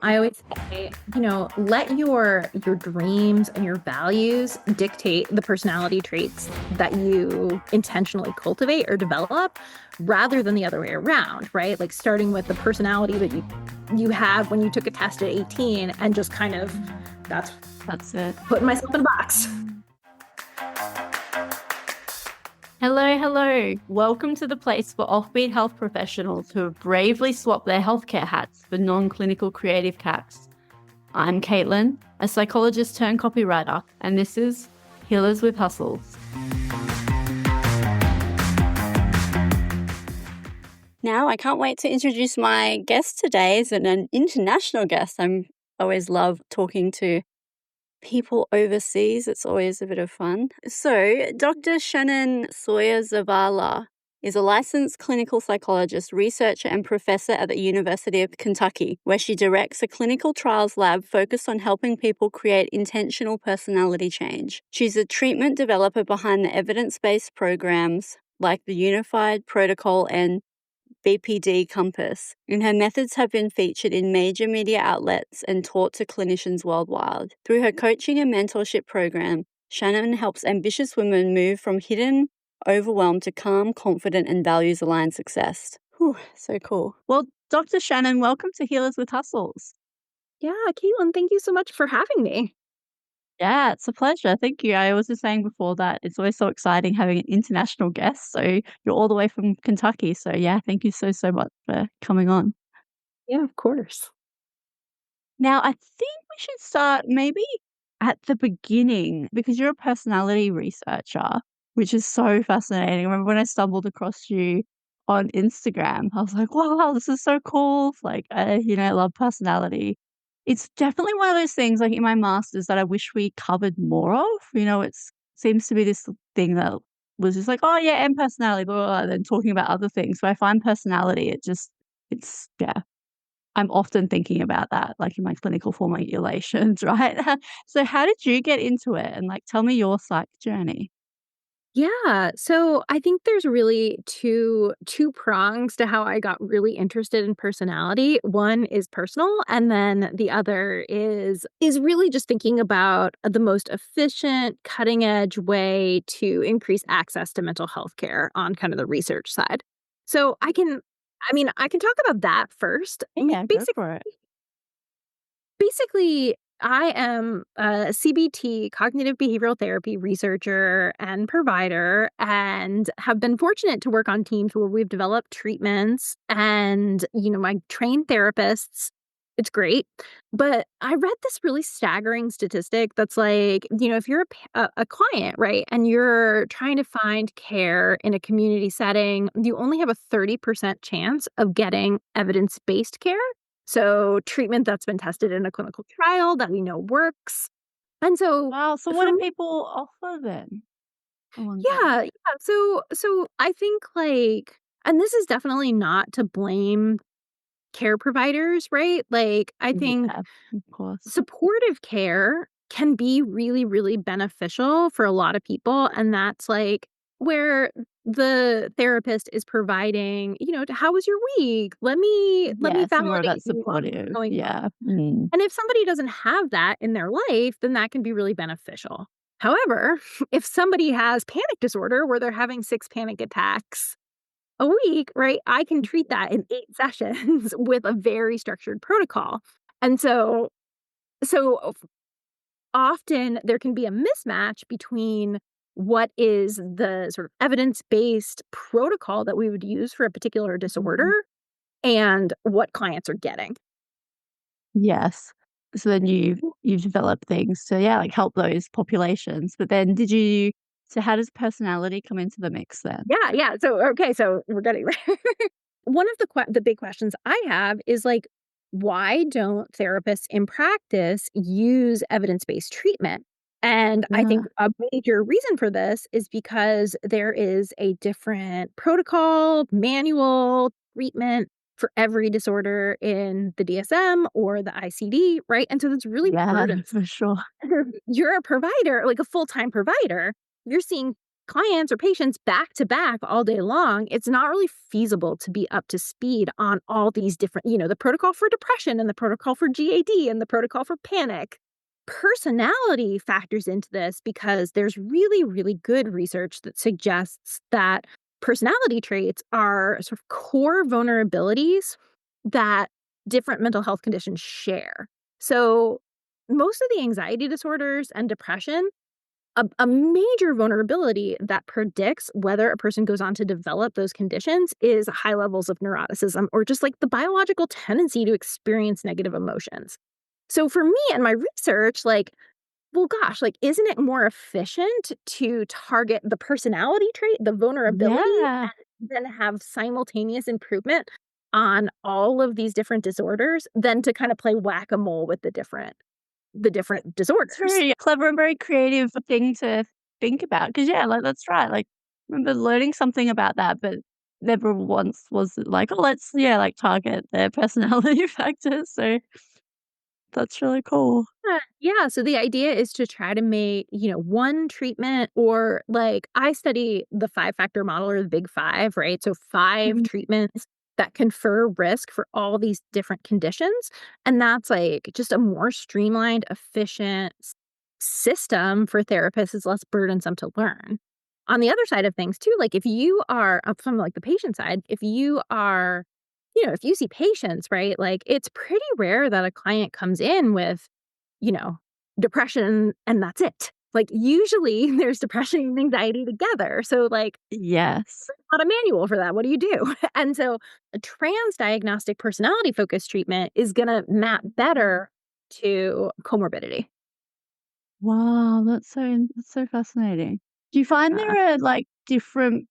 I always say, let your dreams and your values dictate the personality traits that you intentionally cultivate or develop rather than the other way around, right? Like starting with the personality that you have when you took a test at 18 and just kind of that's That's it. putting myself in a box. Hello, hello. Welcome to the place for offbeat health professionals who have bravely swapped their healthcare hats for non-clinical creative caps. I'm Caitlin, a psychologist turned copywriter, and this is Healers with Hustles. Now, I can't wait to introduce my guest today. It's an international guest. I always love talking to people overseas. It's always a bit of fun. So, Dr. Shannon Sauer-Zavala is a licensed clinical psychologist, researcher, and professor at the University of Kentucky, where she directs a clinical trials lab focused on helping people create intentional personality change. She's a treatment developer behind the evidence-based programs like the Unified Protocol and BPD Compass, and her methods have been featured in major media outlets and taught to clinicians worldwide. Through her coaching and mentorship program, Shannon helps ambitious women move from hidden overwhelm to calm, confident, and values-aligned success. Whew, so cool. Well, Dr. Shannon, welcome to Healers with Hustles. Yeah, Caitlin, thank you so much for having me. Yeah, it's a pleasure. Thank you. I was just saying before that it's always so exciting having an international guest. So you're all the way from Kentucky. So yeah, thank you so, so much for coming on. Yeah, of course. Now, I think we should start maybe at the beginning because you're a personality researcher, which is so fascinating. I remember when I stumbled across you on Instagram, I was like, wow, this is so cool. Like, I love personality. It's definitely one of those things, like in my master's, that I wish we covered more of. It seems to be this thing that was just like, oh, yeah, and personality, blah, blah, blah, and then talking about other things. But I find personality, yeah, I'm often thinking about that, like, in my clinical formulations, right? So how did you get into it? And, like, tell me your psych journey. Yeah, so I think there's really two prongs to how I got really interested in personality. One is personal, and then the other is really just thinking about the most efficient, cutting edge way to increase access to mental health care on kind of the research side. So I can talk about that first. Yeah, go for it. Basically, I am a CBT, cognitive behavioral therapy researcher and provider, and have been fortunate to work on teams where we've developed treatments and, my trained therapists. It's great. But I read this really staggering statistic that's like, if you're a client, right, and you're trying to find care in a community setting, you only have a 30% chance of getting evidence based care. So treatment that's been tested in a clinical trial that we know works. And so Wow, so what for do me, people offer then? I wonder. yeah. So I think and this is definitely not to blame care providers, right? Like I think Yeah, of course. supportive care can be really, really beneficial for a lot of people. And that's like where the therapist is providing, how was your week? Let me Yes, more of validate that you on what's supportive. going on. Yeah. Mm. And if somebody doesn't have that in their life, then that can be really beneficial. However, if somebody has panic disorder where they're having 6 panic attacks a week, right? I can treat that in 8 sessions with a very structured protocol. And so often there can be a mismatch between what is the sort of evidence-based protocol that we would use for a particular disorder Mhm. and what clients are getting. Yes. So then you've developed things to, yeah, like, help those populations. But then so how does personality come into the mix then? Yeah, yeah. So we're getting there. One of the big questions I have is like, why don't therapists in practice use evidence-based treatment? And I think Yeah. a major reason for this is because there is a different protocol, manual, treatment for every disorder in the DSM or the ICD, right? And so that's really Yeah, burdensome. for sure. You're a provider, like a full-time provider. You're seeing clients or patients back to back all day long, it's not really feasible to be up to speed on all these different, the protocol for depression and the protocol for GAD and the protocol for panic. Personality factors into this because there's really, really good research that suggests that personality traits are sort of core vulnerabilities that different mental health conditions share. So, most of the anxiety disorders and depression, a major vulnerability that predicts whether a person goes on to develop those conditions is high levels of neuroticism or just like the biological tendency to experience negative emotions. So for me and my research, like, well, gosh, like, isn't it more efficient to target the personality trait, the vulnerability, Yeah. and then have simultaneous improvement on all of these different disorders than to kind of play whack-a-mole with the different It's disorders? very clever and very creative thing to think about. Because yeah, like, that's right, like, I remember learning something about that, but never once was it like, "Oh, let's, yeah, like, target their personality factors," so that's really cool. Yeah, so the idea is to try to make, one treatment or like I study the 5-factor model or the big 5, right? So 5 Mhm. treatments that confer risk for all these different conditions, and that's like just a more streamlined, efficient system for therapists. It's less burdensome to learn. On the other side of things too, like if you are from like the patient side, if you are, if you see patients, right? Like it's pretty rare that a client comes in with you know, depression and that's it. Like, usually there's depression and anxiety together. So, like, Yes. not a manual for that. What do you do? And so, a transdiagnostic personality focused treatment is going to map better to comorbidity. Wow, that's so fascinating. Do you find Uh, there are, like, different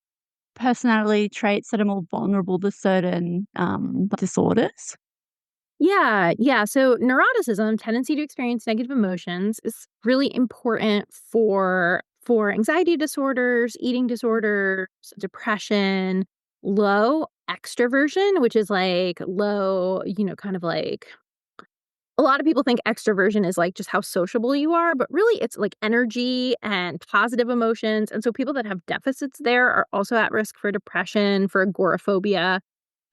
personality traits that are more vulnerable to certain, disorders? yeah, yeah. So, neuroticism, tendency to experience negative emotions, is really important for anxiety disorders, eating disorders, depression, low extroversion, which is like low, kind of like a lot of people think extroversion is like just how sociable you are, but really it's like energy and positive emotions. And so people that have deficits there are also at risk for depression, for agoraphobia.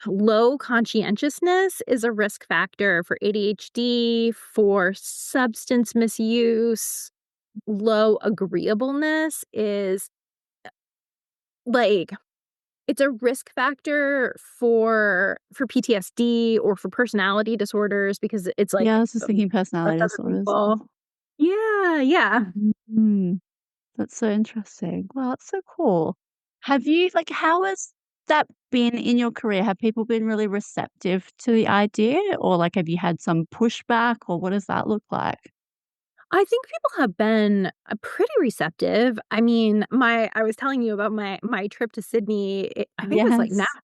Low conscientiousness is a risk factor for ADHD, for substance misuse. Low agreeableness is like it's a risk factor for PTSD or for personality disorders because it's like Yeah, I was just thinking that's personality other disorders. people. Yeah, yeah. Mhm. That's so interesting. Wow, that's so cool. Have you like, how has that been in your career? Have people been really receptive to the idea, or, like, have you had some pushback, or what does that look like? I think people have been, pretty receptive. I mean, my I was telling you about my trip to Sydney, I think it was, like, now Yes.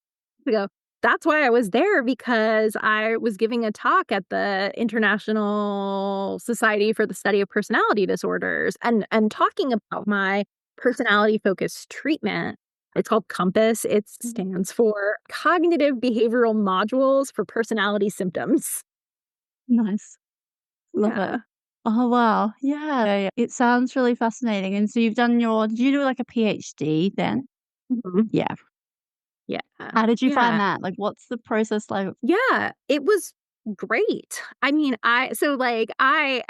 ago. That's why I was there because I was giving a talk at the International Society for the Study of Personality Disorders and talking about my personality-focused treatment. It's called COMPASS. It stands for Cognitive Behavioral Modules for Personality Symptoms. Nice. Love it. Yeah. Oh, wow. Yeah, yeah, yeah. It sounds really fascinating, and so you've done your did you do, like, a PhD then? Mhm. Yeah. Yeah. How did you find Yeah. that? Like, what's the process like? Yeah, it was great. I mean, I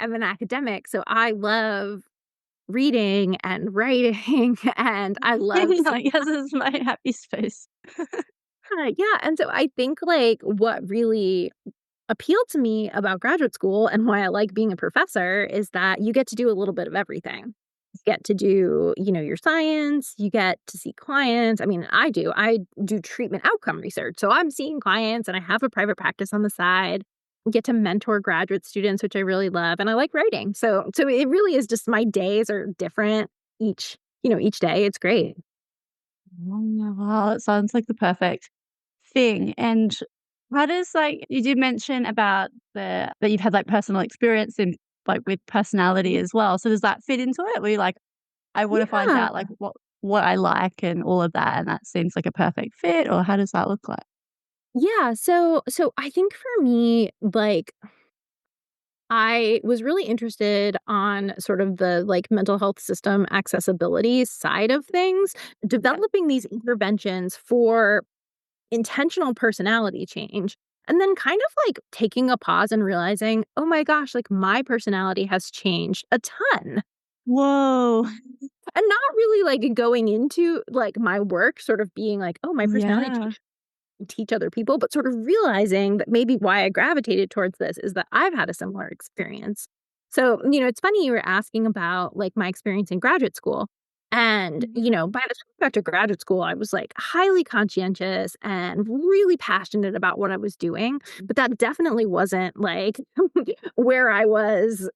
am an academic, so I love reading and writing, and I love seeing Like, yes, this is my happy space. yeah, and so I think, like, what really appealed to me about graduate school and why I like being a professor is that you get to do a little bit of everything. You get to do, your science, you get to see clients. I mean, I do treatment outcome research. So I'm seeing clients and I have a private practice on the side. Get to mentor graduate students, which I really love, and I like writing. So it really is just my days are different each day. It's great. Oh, wow, it sounds like the perfect thing. And how does like you did mention about the that you've had like personal experience in like with personality as well. So does that fit into it? Where you're like, I want to find Yeah. out like what I like and all of that, and that seems like a perfect fit, or how does that look like? Yeah, so I think for me, like I was really interested on sort of the like mental health system accessibility side of things, developing these interventions for intentional personality change. And then kind of like taking a pause and realizing, oh my gosh, like my personality has changed a ton. Whoa. And not really like going into like my work, sort of being like, oh, my personality Yeah. changed teach other people, but sort of realizing that maybe why I gravitated towards this is that I've had a similar experience. So, it's funny you were asking about like my experience in graduate school. And, Mhm. by the time I got to graduate school, I was like highly conscientious and really passionate about what I was doing. But that definitely wasn't like where I was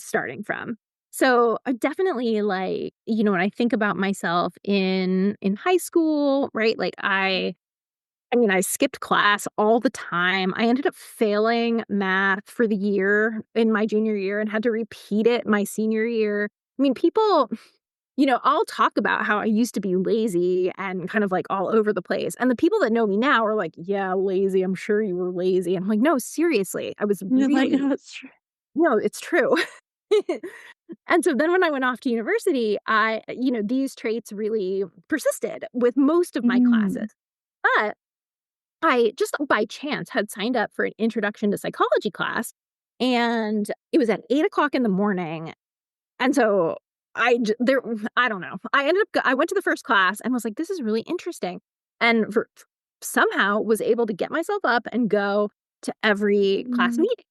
starting from. So I definitely like, when I think about myself in high school, right? Like I skipped class all the time. I ended up failing math for the year in my junior year and had to repeat it my senior year. People, I'll talk about how I used to be lazy and kind of like all over the place. And the people that know me now are like, yeah, lazy. I'm sure you were lazy. And I'm like, no, seriously, I was You're like, really, "Oh, it's true." no, it's true. And so then when I went off to university, these traits really persisted with most of my classes. Mm. But I just by chance had signed up for an introduction to psychology class, and it was at 8 o'clock in the morning, and so I don't know. I went to the first class and was like, "This is really interesting," and somehow was able to get myself up and go to every class Mm. meeting,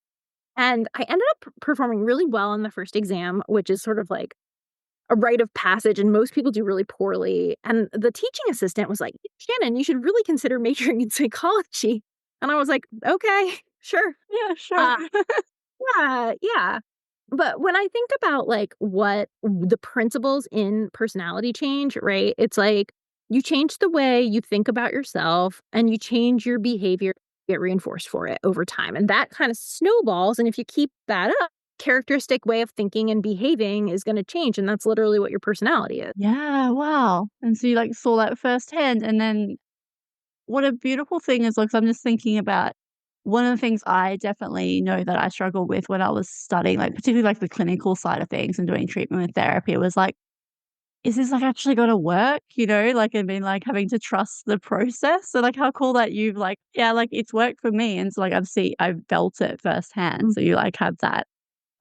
and I ended up performing really well in the first exam, which is sort of like a rite of passage, and most people do really poorly, and the teaching assistant was like, "Shannon, you should really consider majoring in psychology." And I was like, "Okay, sure." Yeah, sure. Uh, yeah, yeah. But when I think about, like, what the principles in personality change, right? It's like, you change the way you think about yourself, and you change your behavior, get reinforced for it over time, and that kinda snowballs, and if you keep that up, characteristic way of thinking and behaving is gonna change, and that's literally what your personality is. Yeah, wow. And so you, like, saw that firsthand, and then what a beautiful thing is, like, 'cause I'm just thinking about one of the things I definitely know that I struggled with when I was studying, like, particularly, like, the clinical side of things and doing treatment with therapy was like, "Is this, like, actually gonna work?" You know? Like, I mean, like, having to trust the process. So, like, how cool that you've, like, "Yeah, like, it's worked for me," and so, like, I've felt it firsthand. So Mhm. you, like, have that,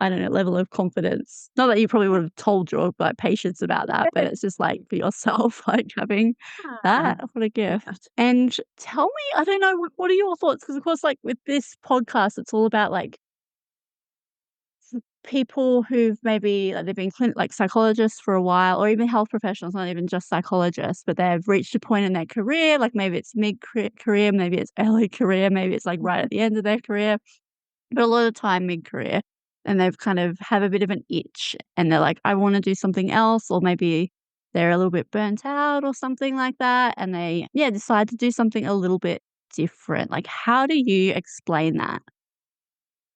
I don't know, level of confidence. Not that you probably would have told your, like, patients about that, but it's just, like, for yourself, like, having Yeah. that. What a gift. And tell me, I don't know, what are your thoughts? Because of course, like, with this podcast, it's all about, like, people who've maybe, like, they've been like, psychologists for a while or even health professionals, not even just psychologists, but they've reached a point in their career, like, maybe it's mid career, maybe it's early career, maybe it's, like, right at the end of their career. But a lot of time mid-career, and they've kind of have a bit of an itch, and they're like, "I wanna do something else," or maybe they're a little bit burnt out or something like that, and they, yeah, decide to do something a little bit different. Like, how do you explain that?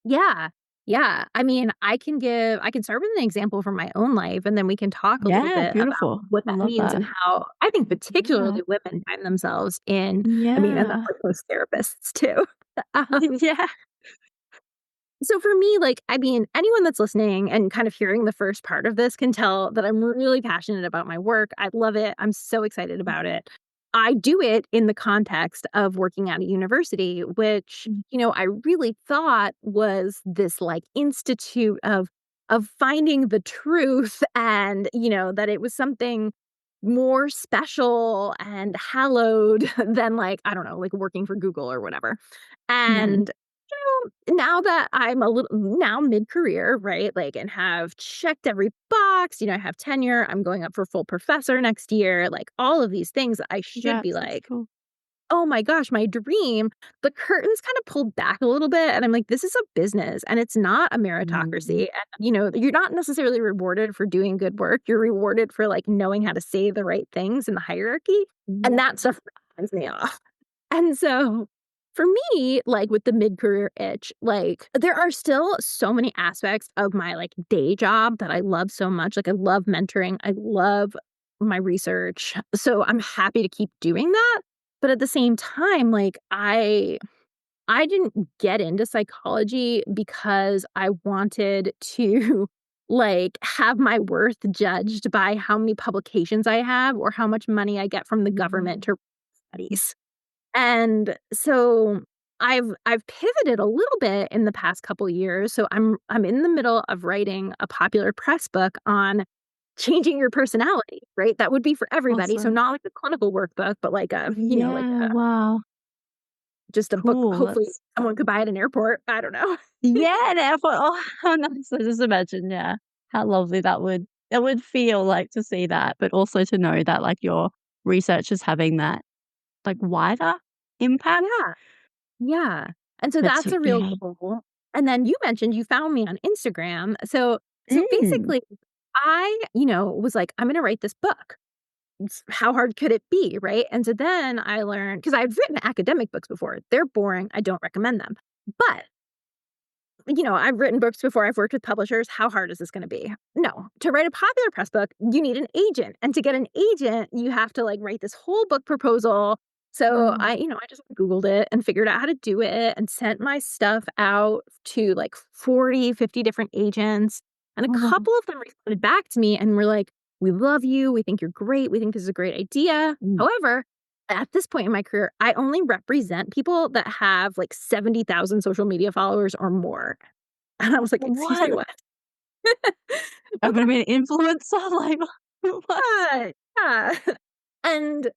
Yeah. Yeah. I can start with an example from my own life, and then we can talk a little Yeah, bit about beautiful. what I that love means that. and how I think Yeah. particularly women find themselves in and that's Yeah. like most therapists too. Um, Yeah. so for me, like, anyone that's listening and kind of hearing the first part of this can tell that I'm really passionate about my work. I love it. I'm so excited about it. I do it in the context of working at a university, which, Mm. I really thought was this like institute of finding the truth and, that it was something more special and hallowed than like, I don't know, like working for Google or whatever. Mhm. And now that I'm a little now mid-career, right, like, and have checked every box, I have tenure, I'm going up for full professor next year, like, all of these things, I should be Congrats, that's like, cool. "Oh my gosh, my dream." The curtains kinda pulled back a little bit, and I'm like, "This is a business, and it's not a meritocracy." Mhm. And, you're not necessarily rewarded for doing good work, you're rewarded for, like, knowing how to say the right things in the hierarchy, and Yeah. that stuff turns me off. And so, for me, like, with the mid-career itch, like, there are still so many aspects of my, like, day job that I love so much, like, I love mentoring, I love my research, so I'm happy to keep doing that, but at the same time, like, I didn't get into psychology because I wanted to, like, have my worth judged by how many publications I have or how much money I get from the government Mm. to studies. And so I've pivoted a little bit in the past couple years. So I'm in the middle of writing a popular press book on changing your personality, right? That would be for everybody. So Awesome. not like a clinical workbook, but like a, like Yeah, wow. just a book Cool, hopefully that's someone could buy at an airport. I don't know. yeah, an airport. Oh, how nice. I just imagine, yeah, how lovely that would feel like to see that, but also to know that, like, your research is having that, like, wider impact. Yeah. Yeah. And so That's that's so a real yeah. goal. And then you mentioned you found me on Instagram. So Mm. basically I, was like, I'm gonna write this book. How hard could it be, right? And so then I learned because I've written academic books before. They're boring. I don't recommend them. But I've written books before, I've worked with publishers. How hard is this gonna be? No. To write a popular press book, you need an agent, and to get an agent, you have to, like, write this whole book proposal. So Oh, I just Googled it and figured out how to do it and sent my stuff out to, like, 40, 50 different agents, and a oh, wow. couple of them responded back to me and were like, "We love you. We think you're great. We think this is a great idea." Mm. However, at this point in my career, I only represent people that have, like, 70,000 social media followers or more. And I was like, "Excuse me, What? what?" I'm Okay. gonna be an influencer, like, what? Yeah, yeah. And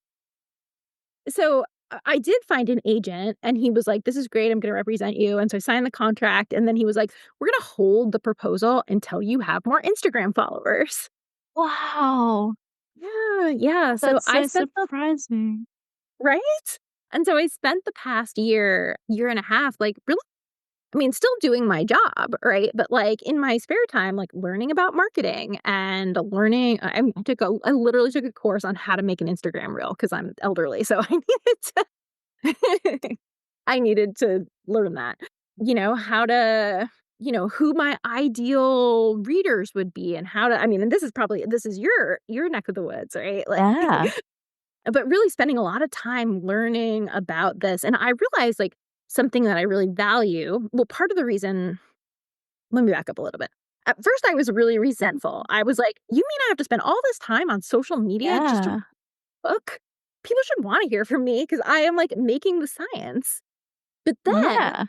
so I did find an agent, and he was like, "This is great, I'm gonna represent you." And so I signed the contract, and then he was like, "We're gonna hold the proposal until you have more Instagram followers." Wow, Yeah, yeah. So that's I so spent the surprising. right? And so I spent the past year and a half, like, really still doing my job, right? But, like, in my spare time, like, learning about marketing and learning I literally took a course on how to make an Instagram reel because 'cause I'm elderly, so I needed to learn that. How to who my ideal readers would be and how to and this is your neck of the woods, right? Like, Yeah. but really spending a lot of time learning about this, and I realized, like, something that I really value part of the reason let me back up a little bit. At first, I was really resentful. I was like, "You mean I have to spend all this time on social media just to Yeah. book? People should wanna hear from me because I am, like, making the science." But then Yeah.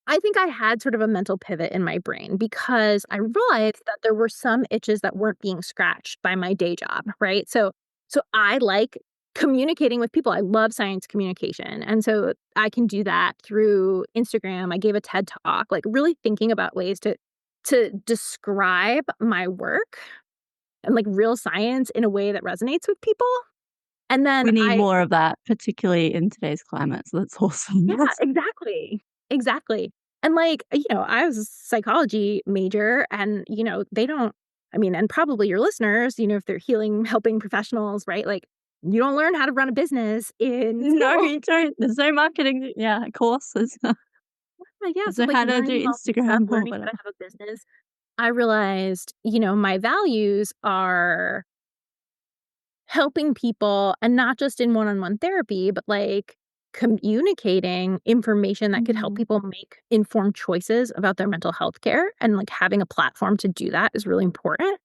I think I had sort of a mental pivot in my brain because I realized that there were some itches that weren't being scratched by my day job, right? So I like communicating with people. I love science communication. And so I can do that through Instagram. I gave a TED Talk, like really thinking about ways to describe my work and like real science in a way that resonates with people. And then We need I more of that, particularly in today's climate, so that's awesome. Yeah, exactly. Exactly. And, like, I was a psychology major and, they don't and probably your listeners, if they're helping professionals, right? Like, you don't learn how to run a business in No, school. you don't. There's no marketing, yeah, courses. Yeah, There's so, no like, how to do learning all this stuff, Instagram or learning how whatever. to have a business, I realized, my values are helping people and not just in one-on-one therapy, but, like, communicating information that could help Mhm. people make informed choices about their mental health care, and, like, having a platform to do that is really important,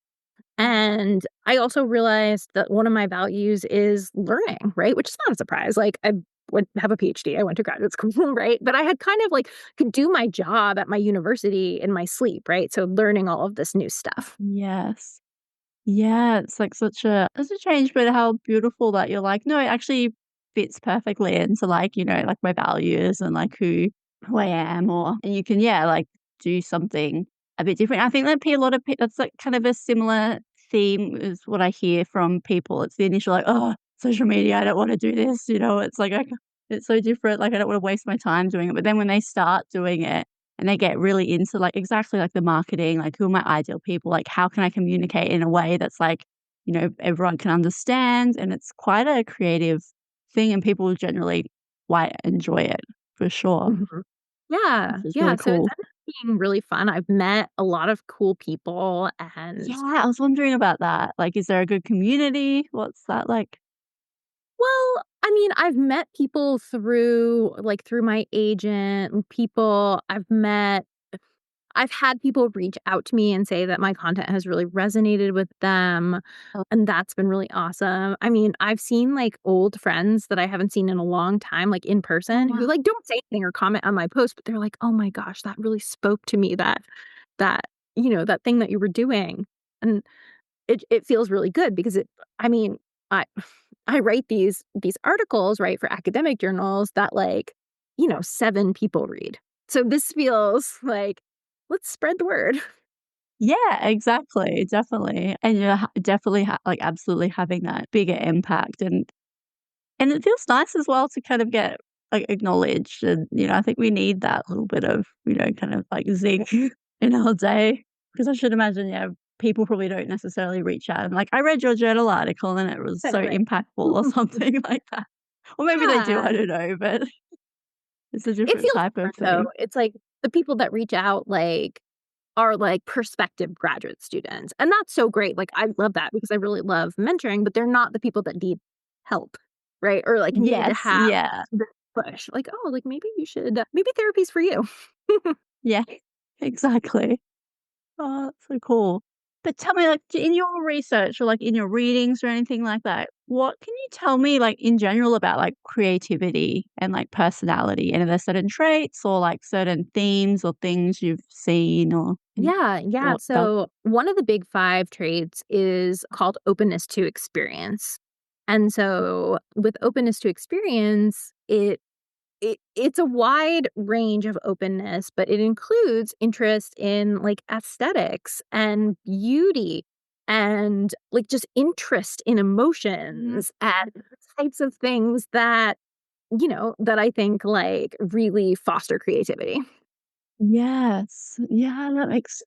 and I also realized that one of my values is learning, right? Which is not a surprise, like, I would have a PhD, I went to graduate school, right? But I had kind of, like, could do my job at my university in my sleep, right? So learning all of this new stuff. Yes. Yeah, it's like such a change, but how beautiful that you're like, "No, it actually fits perfectly into, like, like, my values and, like, who I am," or and you can, yeah, like, do something a bit different. I think that a lot of that's, like, kind of a similar theme is what I hear from people. It's the initial, like, "Oh, social media, I don't wanna do this," it's like, it's so different, like, I don't wanna waste my time doing it, but then when they start doing it and they get really into, like, exactly like the marketing, like, who are my ideal people, like, how can I communicate in a way that's like, everyone can understand, and it's quite a creative thing, and people generally quite enjoy it, for sure, Mhm. Yeah, which is yeah, really so it's cool. ended up being really fun. I've met a lot of cool people Yeah, and I was wondering about that, like, is there a good community? What's that like? I mean, I've met people through, like, through my agent, and people I've had people reach out to me and say that my content has really resonated with them, Oh, and that's been really awesome. I mean, I've seen, like, old friends that I haven't seen in a long time, like, in oh, person, who, wow. like, don't say anything or comment on my post, but they're like, "Oh my gosh, that really spoke to me, that, that thing that you were doing." And it feels really good because I mean, I I write these articles, right, for academic journals that, like, 7 people read. So this feels like, let's spread the word. Yeah, exactly, definitely, and you're definitely like, absolutely having that bigger impact, and it feels nice as well to kind of get, like, acknowledged, and, I think we need that little bit of, kind of, like, zing in our day, because I should imagine, people probably don't necessarily reach out and like, "I read your journal article and it was so Right. impactful," or something like that. Or maybe they do, I Yeah. don't know, but it's a It different feels type of different, though. thing. It's like the people that reach out, like, are, like, prospective graduate students, and that's so great. Like, I love that because I really love mentoring, but they're not the people that need help, right? Or, like, need to Yes, have yeah, the push. Like, "Oh, like, maybe you should maybe therapy's for you." yeah, exactly. Oh, that's so cool. But tell me, like, in your research or, like, in your readings or anything like that, what can you tell me, like, in general about, like, creativity and, like, personality? And are there certain traits or, like, certain themes or things you've seen or in Yeah, yeah. your stuff? So one of the big 5 traits is called openness to experience. And so with openness to experience, it's a wide range of openness, but it includes interest in, like, aesthetics and beauty and, like, just interest in emotions and types of things that, that I think, like, really foster creativity. Yes. Yeah, that makes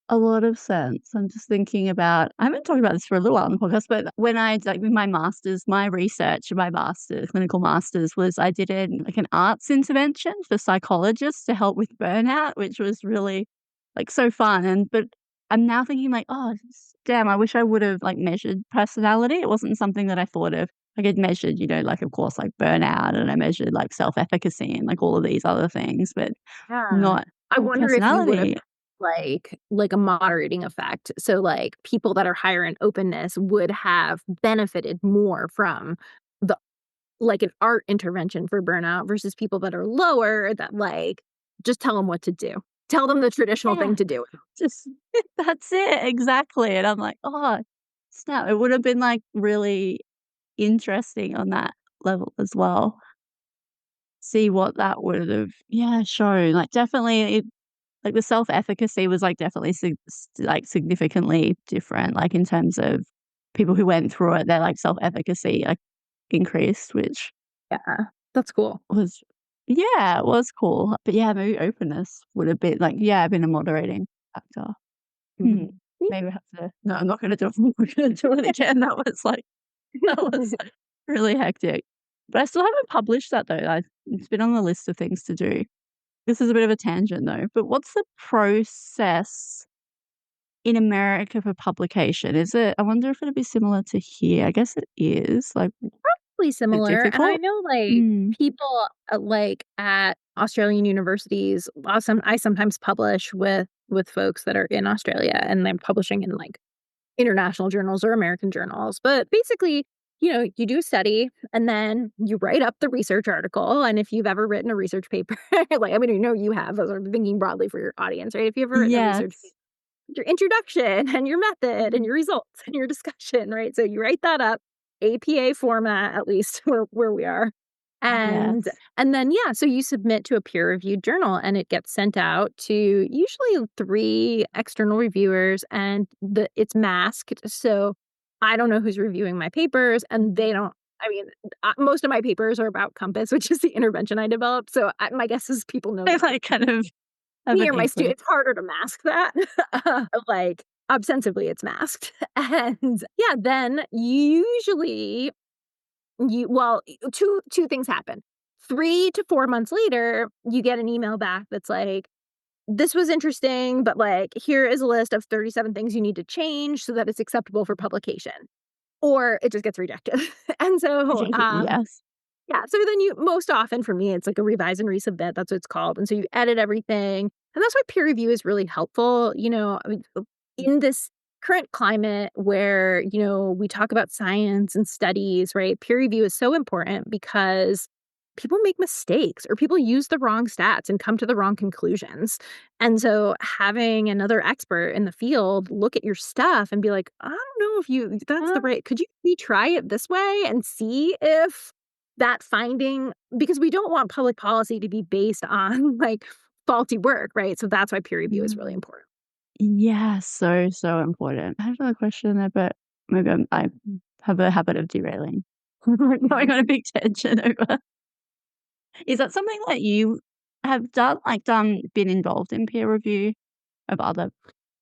a lot of sense. I'm just thinking about I haven't talked about this for a little while on the podcast, but when I like with my masters, my research, my master's, clinical masters was I did like an arts intervention for psychologists to help with burnout, which was really like so fun. And but I'm now thinking like, oh damn, I wish I would have like measured personality. It wasn't something that I thought of. Like it measured, like of course like burnout and I measured like self-efficacy and like all of these other things, but Yeah. not I wonder if you would have personality. like a moderating effect. So, like, people that are higher in openness would have benefited more from the like, an art intervention for burnout versus people that are lower that, like, just tell them what to do. Tell them the traditional Yeah. thing to do. Just that's it, exactly, and I'm like, "Oh, snap." It would have been, like, really interesting on that level as well. See what that would have shown, like, definitely it like, the self-efficacy was, like, definitely significantly different, like, in terms of people who went through it, their, like, self-efficacy, like, increased, which Yeah. That's cool. was it was cool, but, yeah, maybe openness would have been, like, been a moderating factor. Hmm. Mhm. Maybe I have to no, I'm not gonna do it. I'm not gonna do it again. That was, like, really hectic. But I still haven't published that though. It's been on the list of things to do. This is a bit of a tangent though, but what's the process in America for publication? I wonder if it'd be similar to here. I guess it is. Like, is Really it similar, and I difficult? know, like, Mm. people, like, at Australian universities, I sometimes publish with folks that are in Australia, and they're publishing in, like, international journals or American journals. But basically, you do a study and then you write up the research article. And if you've ever written a research paper, like, I mean, you have, as I'm thinking broadly for your audience, right? If you've ever written a research Yes. paper, your introduction and your method and Mhm. your results and your discussion, right? So you write that up, APA format, at least where we are. And Yes. and then so you submit to a peer reviewed journal and it gets sent out to usually 3 external reviewers and it's masked. So I don't know who's reviewing my papers and they don't I mean, most of my papers are about Compass, which is the intervention I developed. So my guess is people know I that like kind of have me an or my inkling. students. It's harder to mask that. Like, ostensibly, it's masked. And, then usually 2 things happen. 3 to 4 months later, you get an email back that's like, "This was interesting, but, like, here is a list of 37 things you need to change so that it's acceptable for publication." or it just gets rejected. And so, Yes. yeah, so then you most often for me, it's like a revise and resubmit, that's what it's called, and so you edit everything, and that's why peer review is really helpful, I mean, in this current climate where, we talk about science and studies, right? Peer review is so important because people make mistakes or people use the wrong stats and come to the wrong conclusions. And so having another expert in the field look at your stuff and be like, "I don't know if that's the Uh, right, could you retry it this way and see if that finding," because we don't want public policy to be based on like faulty work, right? So that's why peer review is really mm. important. Yeah, so, so important. I have another question there, but maybe I have a habit of derailing. We're going on a big tangent over. Is that something that you have done, like, been involved in peer review of other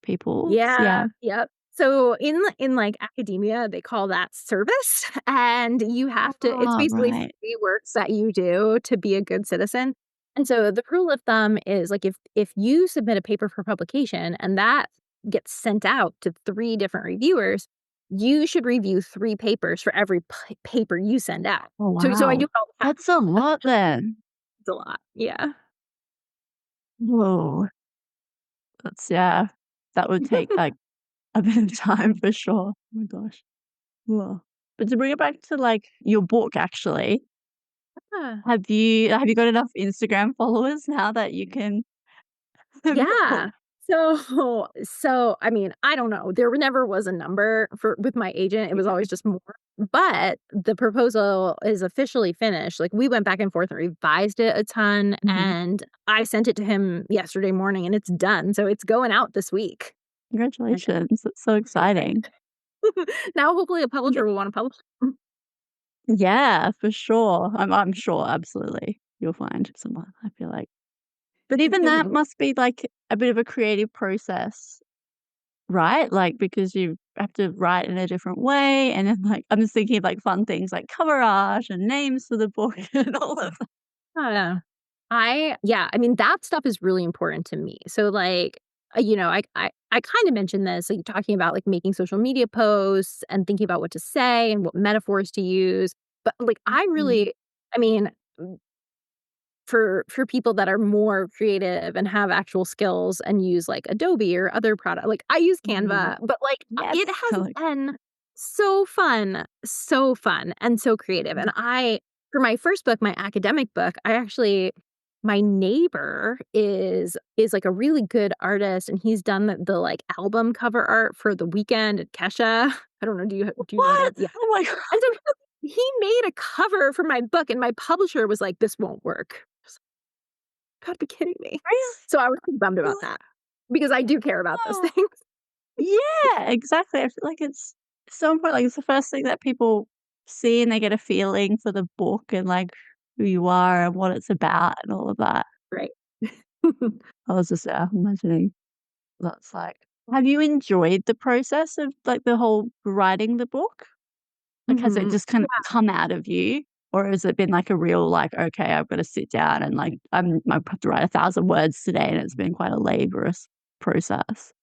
people's? Yeah. Yeah, yep. So in like academia, they call that service, and you have to it's Oh, basically right. free work that you do to be a good citizen. And so the rule of thumb is like if you submit a paper for publication and that gets sent out to 3 different reviewers, you should review 3 papers for every paper you send out. Oh, So I do wow. it all the time. That's a lot then. It's a lot. Yeah. Whoa. That's yeah. That would take, like, a bit of time for sure. Oh my gosh. Whoa. But to bring it back to, like, your book, actually, Yeah. have you got enough Instagram followers now that you can have your book? Yeah. So, I mean, I don't know. There never was a number for with my agent. It was always Okay. just more. But the proposal is officially finished. Like we went back and forth and revised it a ton, Mhm. and I sent it to him yesterday morning, and it's done. So it's going out this week. And Congratulations. That's so exciting. now hopefully a Yeah. publisher will want to publish. Yeah, for sure. I'm sure, absolutely. You'll find someone, I feel like. But even that must be, like, a bit of a creative process, right? Like, because you have to write in a different way, and then, like, I'm just thinking of, like, fun things like cover art and names for the book and all of that. Yeah. I mean, that stuff is really important to me. So, like, I kinda mentioned this, like, talking about, like, making social media posts and thinking about what to say and what metaphors to use, but, like, Mhm. I mean, for people that are more creative and have actual skills and use, like, Adobe or other product like, I use Mhm. Canva, but, like, Yes. it I has like been so fun, and so creative, and Mhm. I for my first book, my academic book, I actually my neighbor is, like, a really good artist, and he's done like, album cover art for The Weeknd and Kesha. I don't know, do you know them? What? Yeah, Oh my god. and so he made a cover for my book, and my publisher was like, "This won't work." Gotta be kidding me. So I was pretty bummed about Really? that because I do care about those Oh. things. Yeah, exactly. I feel like it's so important, like, it's the first thing that people see, and they get a feeling for the book and, like, who you are and what it's about and all of that. Right. I was just, imagining that's like have you enjoyed the process of, like, the whole writing the book? Like, has it Mhm. just kind of come out of you? Or has it been, like, a real, like, "Okay, I've gotta sit down and, like, I have to write 1,000 words today," and it's been quite a laborious process?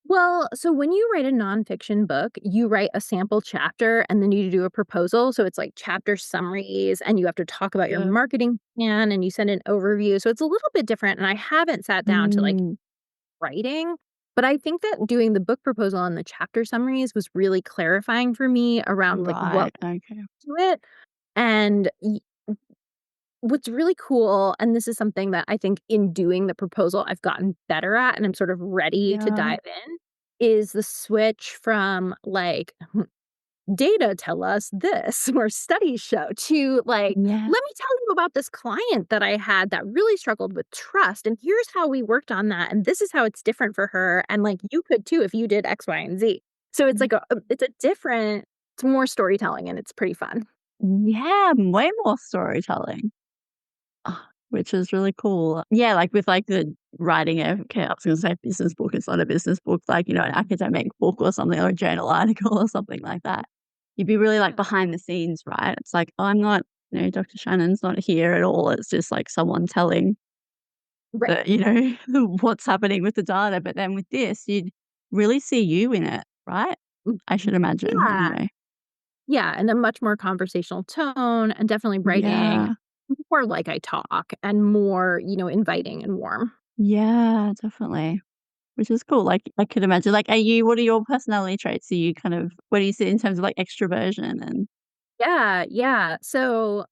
Well, so when you write a nonfiction book, you write a sample chapter and then you do a proposal. So it's like chapter summaries and you have to talk about your Yeah. marketing plan and you send an overview. So it's a little bit different. And I haven't sat down to like Mm, writing, but I think that doing the book proposal and the chapter summaries was really clarifying for me around like what right, okay. to it. And what's really cool, and this is something that I think in doing the proposal I've gotten better at and I'm sort of ready to Yeah. dive in, is the switch from like, "Data tell us this," or "Studies show," to like, Yeah. "Let me tell you about this client that I had that really struggled with trust, and here's how we worked on that, and this is how it's different for her, and like, you could too if you did X, Y, and Z." So it's like it's a different it's more storytelling and it's pretty fun. Yeah, way more storytelling, which is really cool. Yeah, like, with, like, the writing a okay, I was gonna say business book, it's not a business book, like, an academic book or something, or a journal article or something like that. You'd be really, like, behind the scenes, right? It's like, "Oh, I'm not Dr. Shannon's not here at all." It's just, like, someone telling Right. the what's happening with the data, but then with this, you'd really see you in it, right? I should imagine Yeah. anyway. Yeah, and a much more conversational tone and definitely writing Yeah. more like I talk and more, inviting and warm. Yeah, definitely. Which is cool, like, I could imagine, like, are you what are your personality traits? Are you kind of where do you sit in terms of, like, extroversion and Yeah, yeah. So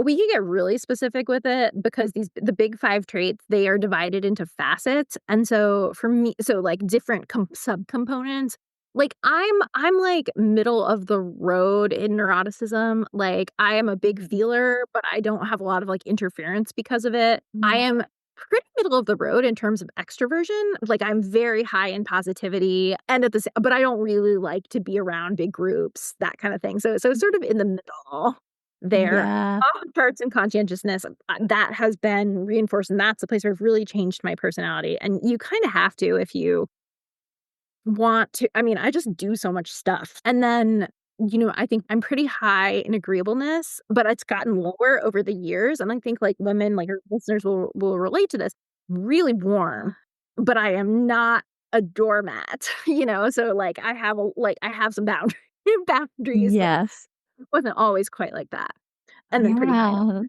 we could get really specific with it because the big 5 traits, they are divided into facets. And so for me, so like different subcomponents, like I'm like middle of the road in neuroticism. Like I am a big feeler, but I don't have a lot of like interference because of it. I mm, am pretty middle of the road in terms of extroversion. Like I'm very high in positivity and at the same, but I don't really like to be around big groups, that kind of thing. So sort of in the middle there. yeah, Off the charts and conscientiousness, that has been reinforced, and that's the place where I've really changed my personality. And you kind of have to if you want to. I mean, I just do so much stuff. And then, I think I'm pretty high in agreeableness, but it's gotten lower over the years. And I think like women, like our listeners will relate to this, really warm, but I am not a doormat, So like I have some boundaries, but yes. it wasn't always quite like that. And then pretty high. Yeah,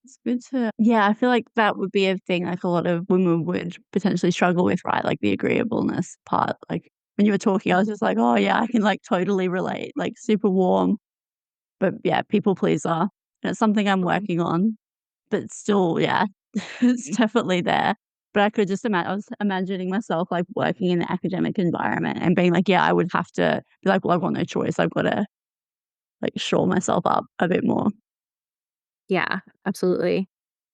that's good to yeah, I feel like that would be a thing, like, a lot of women would potentially struggle with, right? Like, the agreeableness part, like, when you were talking, I was just like, "Oh, yeah, I can, like, totally relate," like, super warm, but, yeah, people pleaser, and it's something I'm Mhm. working on, but still, yeah, it's definitely there, but I could just I was imagining myself, like, working in an academic environment and being like, "Yeah, I would have to be like, well, I've got no choice, I've gotta, like, shore myself up a bit more." Yeah, absolutely.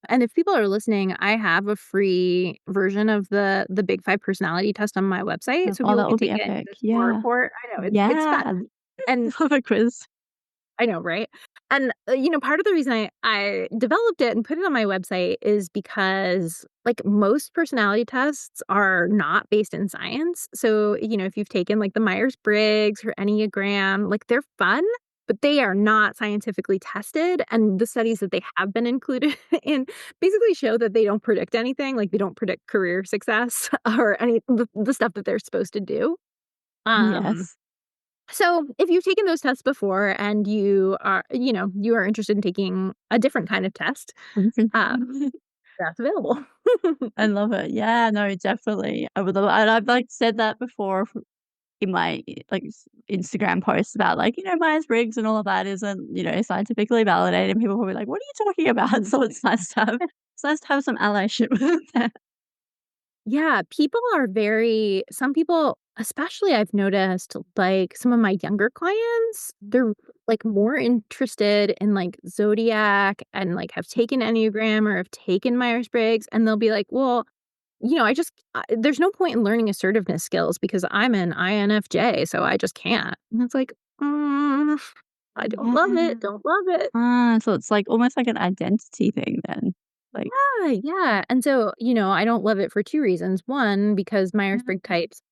And if people are listening, I have a free version of the Big 5 personality test on my website, so Oh, people that can would be take it epic. as a score Yeah. report. I know it's fun. Yeah. And Love a quiz. I know, right? And, part of the reason I developed it and put it on my website is because, like, most personality tests are not based in science. So, if you've taken, like, the Myers-Briggs or Enneagram, like, they're fun, but they are not scientifically tested, and the studies that they have been included in basically show that they don't predict anything, like, they don't predict career success or any the stuff that they're supposed to do. Um Yes. so, if you've taken those tests before and you are interested in taking a different kind of test, uh, that's available. I love it. Yeah, no, definitely. I would love and I've, like, said that before in my, like, Instagram posts about, like, Myers-Briggs and all of that isn't, scientifically validated, and people will be like, "What are you talking about?" So it's nice to have some allyship with that. Yeah, people are very some people, especially I've noticed, like, some of my younger clients, they're, like, more interested in, like, zodiac and, like, have taken Enneagram or have taken Myers-Briggs, and they'll be like, "Well, there's no point in learning assertiveness skills because I'm an INFJ, so I just can't." And it's like, I don't love Yeah. it, don't love it. Ah, so it's, like, almost like an identity thing then. Like Yeah, yeah, and so, I don't love it for 2 reasons. 1, because Myers-Briggs types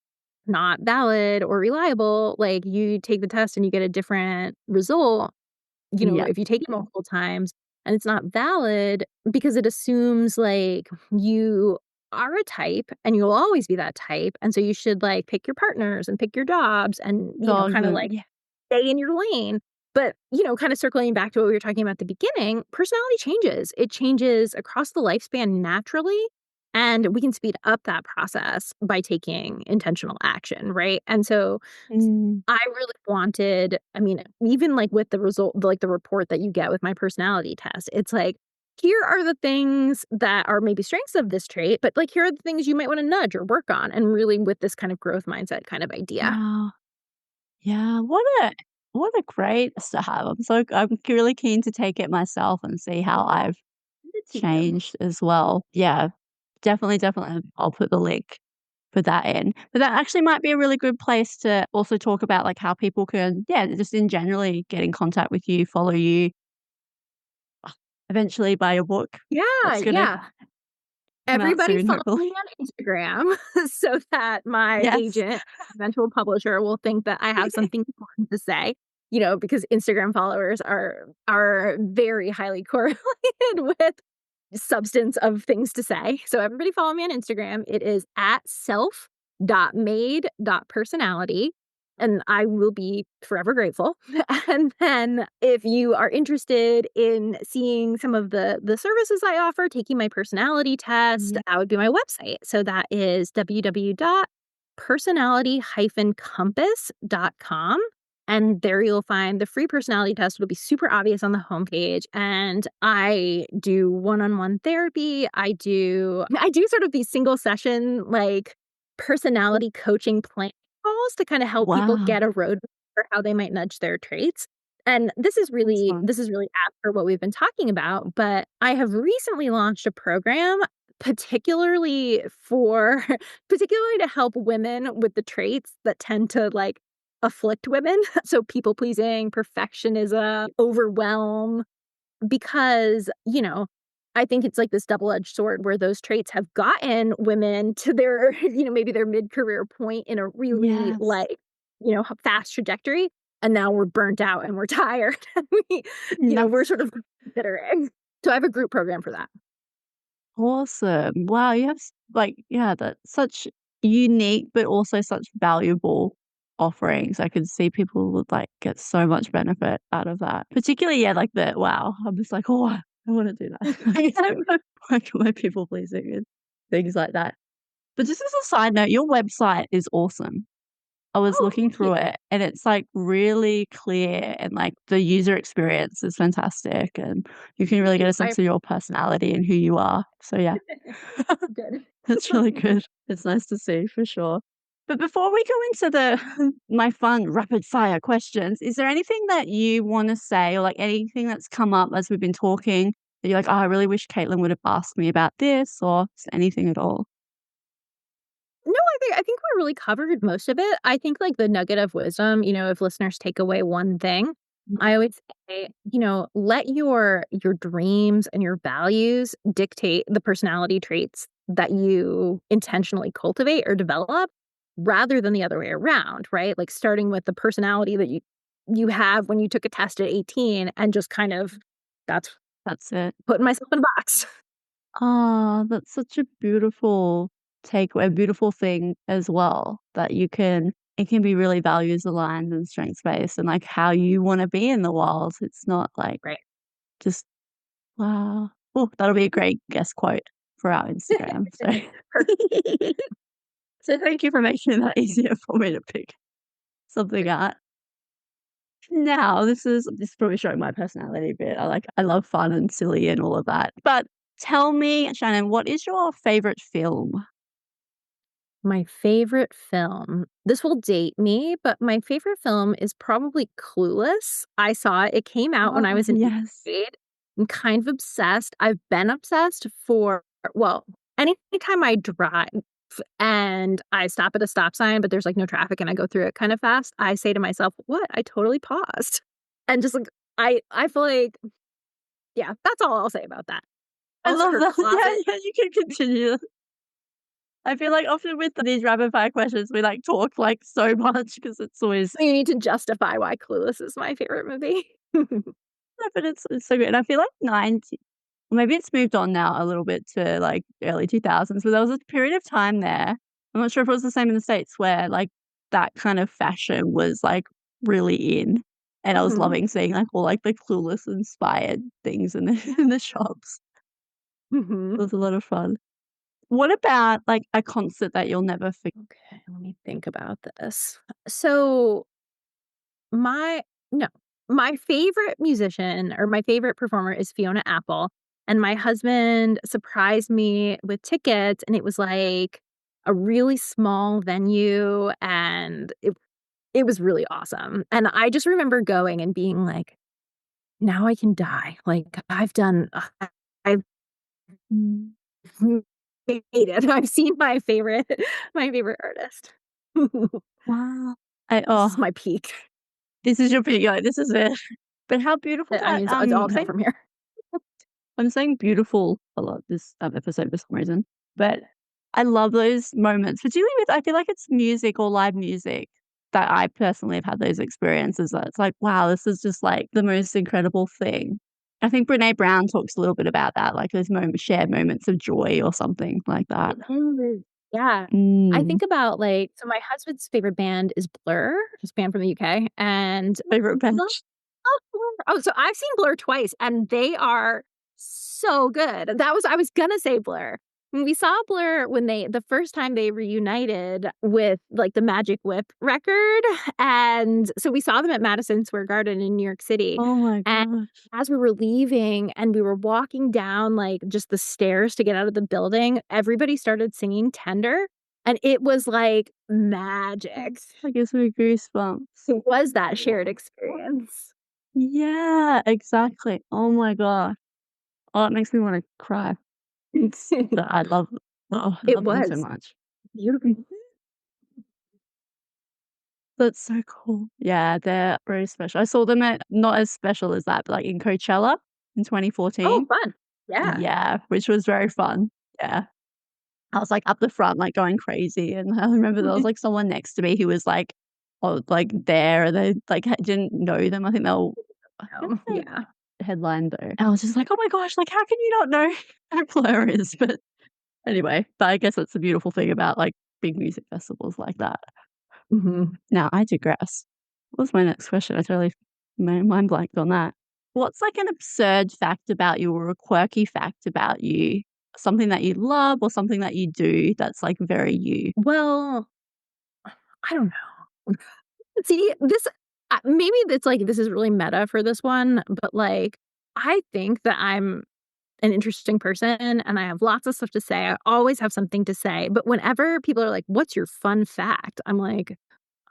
not valid or reliable, like, you take the test and you get a different result, yeah, if you take it multiple times and it's not valid because it assumes, like, you are a type and you'll always be that type, and so you should, like, pick your partners and pick your jobs and, dogs kinda, and like, yeah. stay in your lane. But, kinda circling back to what we were talking about at the beginning, personality changes. It changes across the lifespan naturally, and we can speed up that process by taking intentional action, right? And so Mm, I really wanted I mean, even, like, with the result like, the report that you get with my personality test, it's like, here are the things that are maybe strengths of this trait, but, like, here are the things you might wanna nudge or work on, and really with this kind of growth mindset kind of idea. yeah. Yeah, what a great to have. I'm really keen to take it myself and see how I've Good to you. changed as well. Yeah, definitely, I'll put the link for that in. But that actually might be a really good place to also talk about, like, how people can, yeah, just in generally get in contact with you, follow you, eventually buy your book. Yeah, That's gonna yeah. come out Everybody soon, follow hopefully. me on Instagram so that my Yes. agent, eventual publisher, will think that I have something important to say, because Instagram followers are very highly correlated with substance of things to say. So everybody follow me on Instagram. It is at self.made.personality. and I will be forever grateful. And then if you are interested in seeing some of the services I offer, taking my personality test, Yeah. that would be my website. So that is www.personality-compass.com. And there you'll find the free personality test will be super obvious on the homepage. And I do one-on-one therapy. I do sort of these single session, like, personality coaching plan calls to kind of help people Wow, get a road for how they might nudge their traits. And that's fun. this is really apt for what we've been talking about, but I have recently launched a program particularly for particularly to help women with the traits that tend to, like, afflict women. So people pleasing, perfectionism, overwhelm, because, I think it's like this double-edged sword where those traits have gotten women to their, maybe their mid-career point in a really, Yes. like, fast trajectory, and now we're burnt out and we're tired. And we're That's sort of considering. So I have a group program for that. awesome. Wow, you have yeah, that's such unique, but also such valuable offerings. I could see people would like get so much benefit out of that. Particularly, yeah, like the wow. I'm just like, oh, I want to do that. Like my people pleasing and things like that. But just as a side note, your website is awesome. I was Oh, looking thank you. through it and it's like really clear and like the user experience is fantastic and you can Thank really get you. a sense of your personality and who you are. So yeah, Good. that's really good. It's nice to see for sure. But before we go into the my fun rapid fire questions, is there anything that you want to say or like anything that's come up as we've been talking that you're like, oh, I really wish Caitlin would have asked me about this or just anything at all? No, I think we really covered most of it. I think, like, the nugget of wisdom, if listeners take away one thing, I always say, let your dreams and your values dictate the personality traits that you intentionally cultivate or develop rather than the other way around, right? Like, starting with the personality that you have when you took a test at 18 and just kind of that's That's it. putting myself in a box. Ah, that's such a beautiful takeaway, a beautiful thing as well that it can be really values aligned and strengths based and like how you want to be in the world. It's not like Right. just wow. Oh, that'll be a great guest quote for our Instagram. So so thank you for making that easier for me to pick something out. Now, this is probably showing my personality a bit. I love fun and silly and all of that. But tell me, Shannon, what is your favorite film? My favorite film. This will date me, but my favorite film is probably Clueless. I saw it. It came out when I Oh, was in 8th yes. grade. I'm kind of obsessed. I've been obsessed for, well, anytime I drive and I stop at a stop sign, but there's like no traffic and I go through it kind of fast, I say to myself, "What? I totally paused." And just like I feel like, yeah, that's all I'll say about that. I Also love her that. Yeah, closet. yeah, you can continue. I feel like often with these rapid fire questions, we, like, talk, like, so much because it's always You need to justify why Clueless is my favorite movie. no, but it's so good, and I feel like 90 maybe it's moved on now a little bit to, like, early 2000s, but there was a period of time there, I'm not sure if it was the same in the States, where, like, that kind of fashion was, like, really in, and I was Mhm. loving seeing, like, all, like, the Clueless inspired things in the in the shops. Mhm. It was a lot of fun. What about, like, a concert that you'll never forget? Okay, let me think about this. So, my no, my favorite musician or my favorite performer is Fiona Apple, and my husband surprised me with tickets, and it was, like, a really small venue, and it was really awesome, and I just remember going and being like, "Now I can die." Like, I've made it. I've seen my favorite my favorite artist. Wow. This is my peak. This is your peak, you're like, "This is it." But how beautiful I that, mean, it's all downhill same from here. I'm saying beautiful a lot this, episode for some reason, but I love those moments, particularly with I feel like it's music or live music that I personally have had those experiences that it's like, "Wow, this is just, like, the most incredible thing." I think Brené Brown talks a little bit about that, like those shared moments of joy or something like that. It is. Yeah. I Mm. think about, like, so my husband's favorite band is Blur, this band from the UK, and Favorite love bench. Blur. Oh, so I've seen Blur twice, and they are so good. I was gonna say Blur. When we saw Blur when the first time they reunited with, like, the Magic Whip record, and so we saw them at Madison Square Garden in New York City, Oh my and gosh. as we were leaving and we were walking down, like, just the stairs to get out of the building, everybody started singing Tender, and it was like magic. That gives me goosebumps. It was that shared experience. Yeah, exactly. Oh my god. Oh, it makes me wanna cry. It's that I It love them so was much. beautiful. That's so cool. Yeah, they're very special. I saw them at not as special as that, but, like, in Coachella in Oh, 2014. fun. Yeah. Yeah, which was very fun. Yeah. I was, like, up the front, like, going crazy, and I remember there was, like, someone next to me who was, like, oh, like, there, and they, like, didn't know them. I think they Yeah. headlined though. And I was just like, "Oh my gosh, like, how can you not know who Blur is?" But anyway, but I guess that's the beautiful thing about, like, big music festivals like that. Mhm. Now I digress. What was my next question? I totally my mind blanked on that. What's, like, an absurd fact about you or a quirky fact about you? Something that you love or something that you do that's, like, very you? Well, I don't know. See, this maybe it's like this is really meta for this one, but, like, I think that I'm an interesting person and I have lots of stuff to say. I always have something to say, but whenever people are like, "What's your fun fact?" I'm like,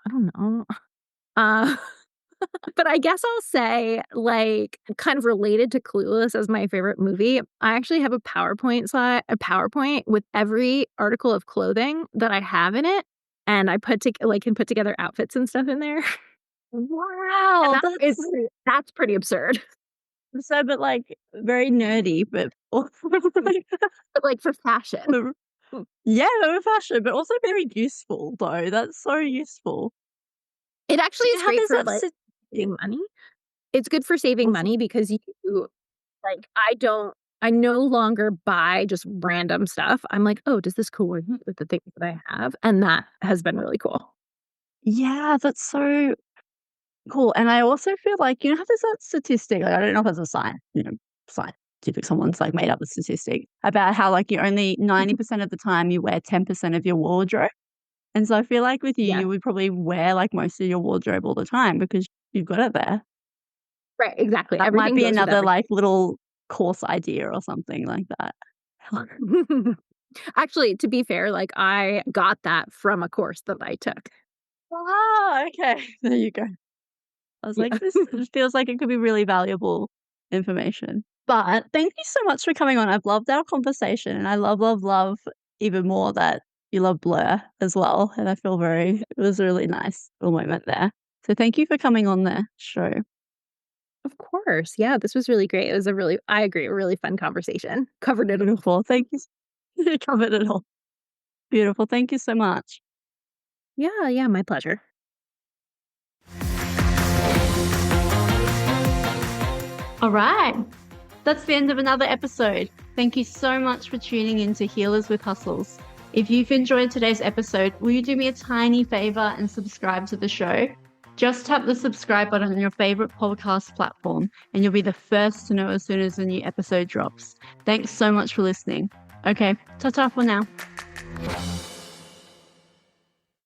"I don't know." Uh, but I guess I'll say, like, kind of related to Clueless as my favorite movie, I actually have a PowerPoint with every article of clothing that I have in it, and I can put together outfits and stuff in there. And Wow, that's pretty absurd. that's so but, like, very nerdy, but also like But, like, for fashion. the yeah, very fashion, but also very useful though. That's so useful. It Do actually you is have great this for, at like, yeah, saving money. It's good for saving also money because you like, I no longer buy just random stuff. I'm like, "Oh, does this coordinate with the things that I have?" And that has been really cool. yeah, that's so cool, and I also feel like, you know how there's that statistic, like, I don't know if it's a scientific, someone's, like, made up a statistic about how, like, you only 90% of the time you wear 10% of your wardrobe, and so I feel like with you, Yeah. you would probably wear, like, most of your wardrobe all the time because you've got it there. Right, exactly. That might Everything be goes with another, everything. like, little course idea or something like that. Actually, to be fair, like, I got that from a course that I took. Ah, okay, there you go. I was like, Yeah. "This feels like it could be really valuable information." But thank you so much for coming on. I've loved our conversation, and I love, love, love even more that you love Blur as well, and I feel very it was a really nice little moment there. So thank you for coming on the show. Of course. Yeah, this was really great. It was a really I agree, a really fun conversation. Covered it. Beautiful. Thank you you covered it all. Beautiful. Thank you so much. Yeah, yeah, my pleasure. All right. That's the end of another episode. Thank you so much for tuning in to Healers with Hustles. If you've enjoyed today's episode, will you do me a tiny favor and subscribe to the show? Just tap the subscribe button on your favorite podcast platform, and you'll be the first to know as soon as a new episode drops. Thanks so much for listening. Okay, ta ta for now.